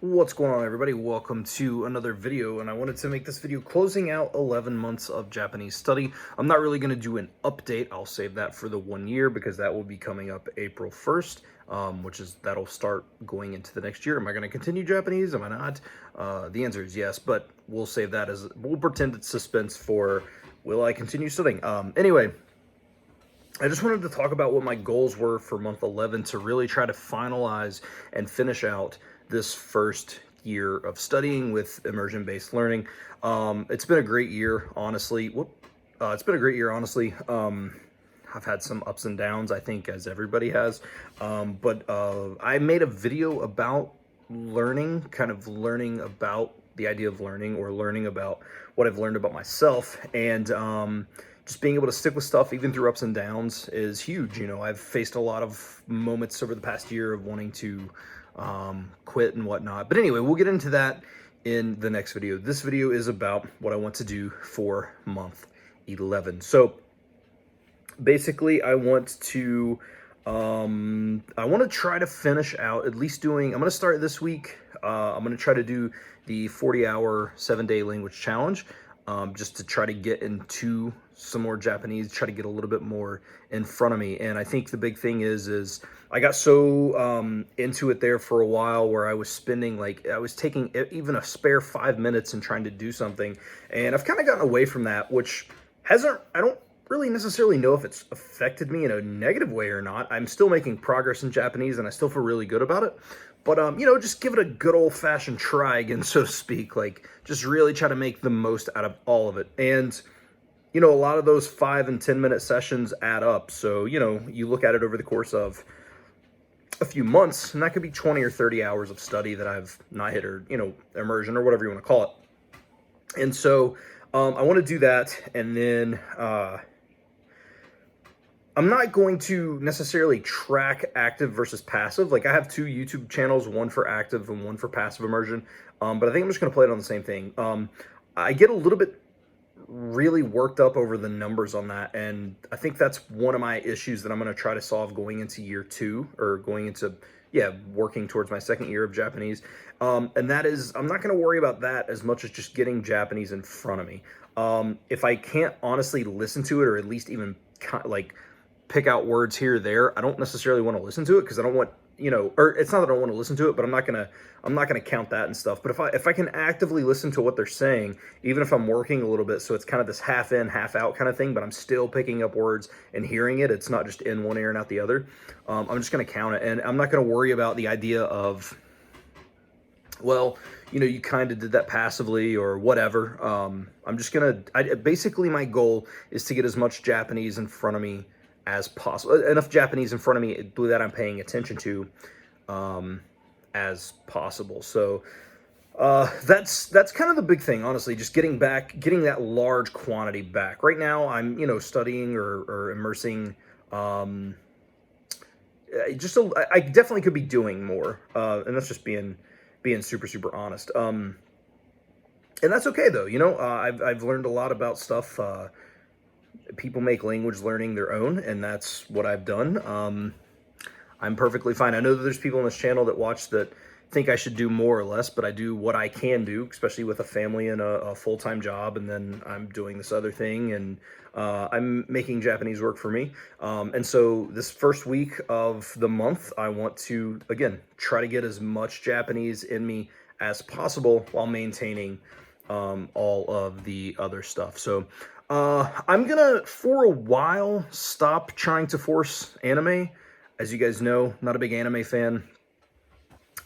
What's going on, everybody? Welcome to another video, and I wanted to make this video closing out 11 months of Japanese study. I'm not really going to do an update. I'll save that for the 1 year because that will be coming up April 1st, that'll start going into the next year. Am I going to continue Japanese? Am I not? The answer is yes, but we'll save that we'll pretend it's suspense for will I continue studying. Anyway, I just wanted to talk about what my goals were for month 11 to really try to finalize and finish out this first year of studying with immersion-based learning. It's been a great year, honestly. It's been a great year, honestly. I've had some ups and downs, I think, as everybody has. But I made a video about learning, kind of learning about the idea of learning, or learning about what I've learned about myself. And just being able to stick with stuff even through ups and downs is huge. You know, I've faced a lot of moments over the past year of wanting to quit and whatnot. But anyway, we'll get into that in the next video. This video is about what I want to do for month 11. So basically, I want to try to finish out at least doing, I'm going to start this week. I'm going to try to do the 40-hour 7-day language challenge, just to try to get into some more Japanese, try to get a little bit more in front of me. And I think the big thing is I got so into it there for a while, where I was spending, like, I was taking even a spare 5 minutes and trying to do something. And I've kind of gotten away from that, which I don't really necessarily know if it's affected me in a negative way or not. I'm still making progress in Japanese and I still feel really good about it. But, you know, just give it a good old-fashioned try again, so to speak. Like, just really try to make the most out of all of it. And, you know, a lot of those 5 and 10-minute sessions add up. So, you know, you look at it over the course of a few months, and that could be 20 or 30 hours of study that I've not hit, or, you know, immersion, or whatever you want to call it. And so I want to do that, and then I'm not going to necessarily track active versus passive. Like, I have 2 YouTube channels, one for active and one for passive immersion. But I think I'm just going to play it on the same thing. I get a little bit really worked up over the numbers on that. And I think that's one of my issues that I'm going to try to solve going into year 2, or going into, working towards my 2nd year of Japanese. And that is, I'm not going to worry about that as much as just getting Japanese in front of me. If I can't honestly listen to it, or at least even like pick out words here or there, I don't necessarily want to listen to it, because I don't want, you know, or it's not that I don't want to listen to it, but I'm not gonna count that and stuff. But if I can actively listen to what they're saying, even if I'm working a little bit, so it's kind of this half in, half out kind of thing, but I'm still picking up words and hearing it. It's not just in one ear and out the other. I'm just gonna count it, and I'm not gonna worry about the idea of, well, you know, you kind of did that passively or whatever. I'm just gonna, basically my goal is to get as much Japanese in front of me as possible, enough Japanese in front of me that I'm paying attention to as possible. So that's kind of the big thing, honestly, just getting that large quantity back. Right now I'm, you know, studying or immersing, I definitely could be doing more, and that's just being super honest. And that's okay though, you know. I've learned a lot about stuff. People make language learning their own, and that's what I've done. I'm perfectly fine. I know that there's people on this channel that watch that think I should do more or less, but I do what I can do, especially with a family and a full-time job, and then I'm doing this other thing, and I'm making Japanese work for me. And so this first week of the month, I want to, again, try to get as much Japanese in me as possible while maintaining all of the other stuff. So I'm gonna, for a while, stop trying to force anime. As you guys know, not a big anime fan.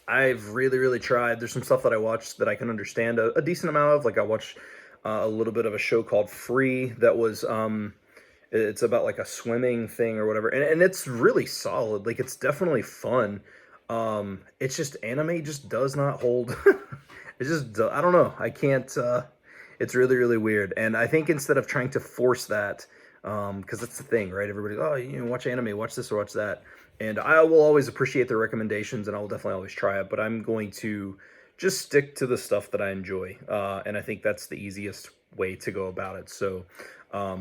I've really tried. There's some stuff that I watch that I can understand a decent amount of. Like, I watched a little bit of a show called Free that was, it's about like a swimming thing or whatever. And it's really solid. Like, it's definitely fun. It's just, anime just does not hold. It's just, I don't know. I can't, it's really weird. And I think instead of trying to force that, because that's the thing, right? Everybody, oh, you know, watch anime, watch this or watch that. And I will always appreciate their recommendations, and I will definitely always try it. But I'm going to just stick to the stuff that I enjoy. And I think that's the easiest way to go about it. So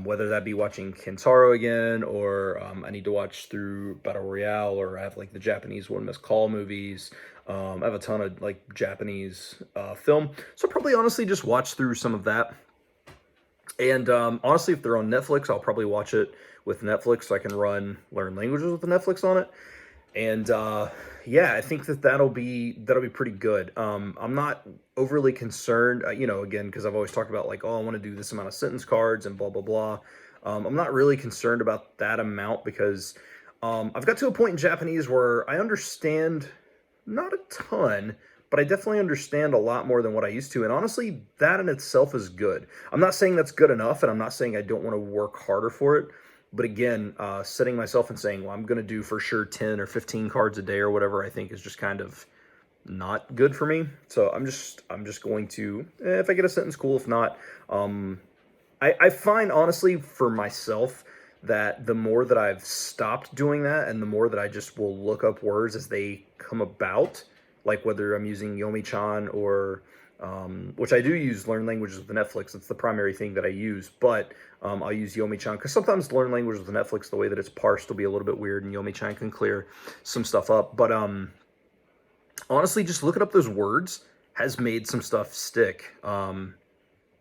whether that be watching Kentaro again, or I need to watch through Battle Royale, or I have like the Japanese One Must Call movies. I have a ton of like Japanese film, so I'll probably honestly just watch through some of that. And honestly, if they're on Netflix, I'll probably watch it with Netflix so I can learn languages with the Netflix on it. And yeah, I think that'll be pretty good. I'm not overly concerned, again, because I've always talked about like, oh, I want to do this amount of sentence cards and blah blah blah. I'm not really concerned about that amount because I've got to a point in Japanese where I understand not a ton, but I definitely understand a lot more than what I used to. And honestly, that in itself is good. I'm not saying that's good enough, and I'm not saying I don't want to work harder for it. But again, setting myself and saying, well, I'm going to do for sure 10 or 15 cards a day or whatever, I think is just kind of not good for me. So I'm just going to, if I get a sentence, cool. If not, I find honestly for myself that the more that I've stopped doing that and the more that I just will look up words as they come about, like whether I'm using Yomi-chan or which I do use learn languages with Netflix. It's the primary thing that I use, but I'll use Yomi-chan because sometimes learn languages with Netflix, the way that it's parsed will be a little bit weird, and Yomi-chan can clear some stuff up. But honestly, just looking up those words has made some stuff stick. And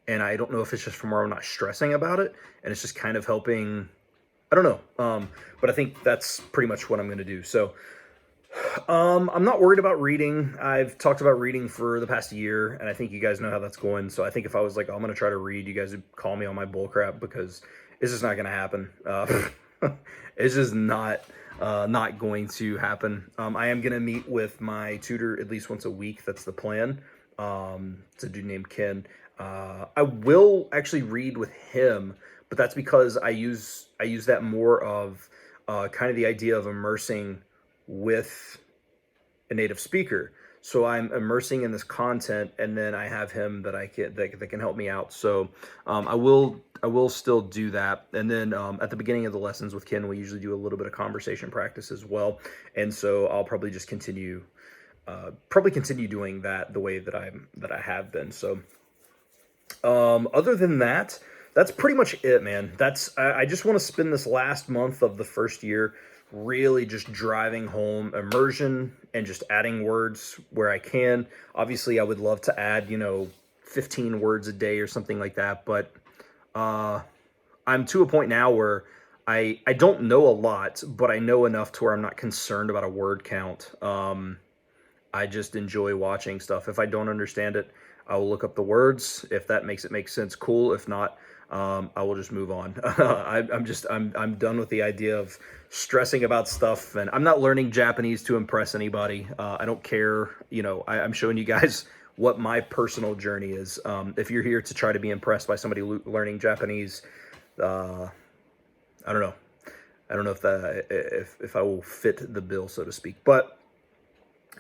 I don't know if it's just from where I'm not stressing about it, and it's just kind of helping. I don't know. But I think that's pretty much what I'm going to do. So I'm not worried about reading. I've talked about reading for the past year, and I think you guys know how that's going. So I think if I was like, oh, I'm going to try to read, you guys would call me on my bullcrap because it's just not going to happen. It's just not going to happen. I am going to meet with my tutor at least once a week. That's the plan. It's a dude named Ken. I will actually read with him, but that's because I use that more of kind of the idea of immersing with a native speaker. So I'm immersing in this content, and then I have him that can help me out. So I will still do that. And then at the beginning of the lessons with Ken, we usually do a little bit of conversation practice as well. And so I'll probably just continue doing that the way that I have been. So other than that, that's pretty much it, man. I just want to spend this last month of the first year really just driving home immersion and just adding words where I can. Obviously, I would love to add, 15 words a day or something like that, but I'm to a point now where I don't know a lot, but I know enough to where I'm not concerned about a word count. I just enjoy watching stuff. If I don't understand it, I will look up the words. If that makes it make sense, cool. If not, I will just move on. I'm done with the idea of stressing about stuff, and I'm not learning Japanese to impress anybody. I don't care. I'm showing you guys what my personal journey is. If you're here to try to be impressed by somebody learning Japanese, I don't know. I don't know if I will fit the bill, so to speak. But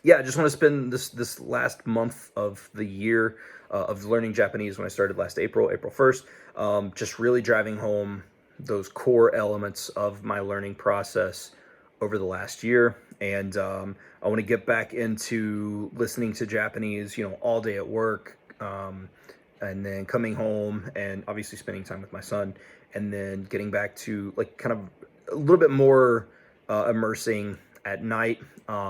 yeah, I just want to spend this last month of the year of learning Japanese when I started last April 1st, just really driving home those core elements of my learning process over the last year. And I want to get back into listening to Japanese, all day at work, and then coming home and obviously spending time with my son, and then getting back to like kind of a little bit more immersing at night,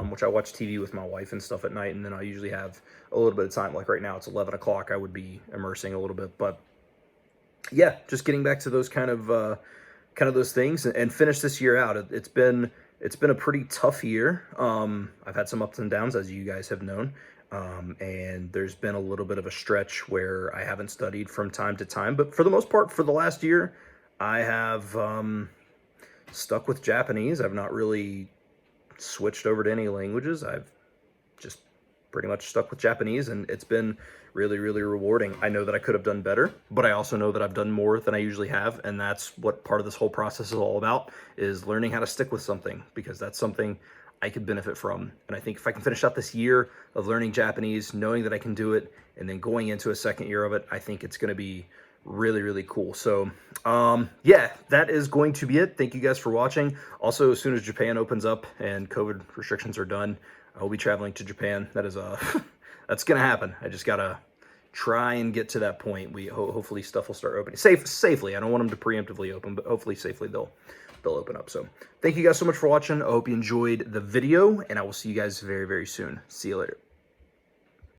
which I watch TV with my wife and stuff at night, and then I usually have a little bit of time. Like right now, it's 11 o'clock. I would be immersing a little bit, but yeah, just getting back to those kind of those things and finish this year out. It's been a pretty tough year. I've had some ups and downs, as you guys have known, and there's been a little bit of a stretch where I haven't studied from time to time. But for the most part, for the last year, I have stuck with Japanese. I've not really switched over to any languages. I've just pretty much stuck with Japanese, and it's been really, really rewarding. I know that I could have done better, but I also know that I've done more than I usually have, and that's what part of this whole process is all about, is learning how to stick with something, because that's something I could benefit from. And I think if I can finish out this year of learning Japanese, knowing that I can do it, and then going into a second year of it, I think it's going to be really, really cool. So yeah, that is going to be it. Thank you guys for watching. Also, as soon as Japan opens up and COVID restrictions are done, I'll be traveling to Japan. That is that's gonna happen. I just gotta try and get to that point. Hopefully stuff will start opening safely. I don't want them to preemptively open, but hopefully safely they'll they'll open up. So thank you guys so much for watching. I hope you enjoyed the video, and I will see you guys very, very soon. See you later.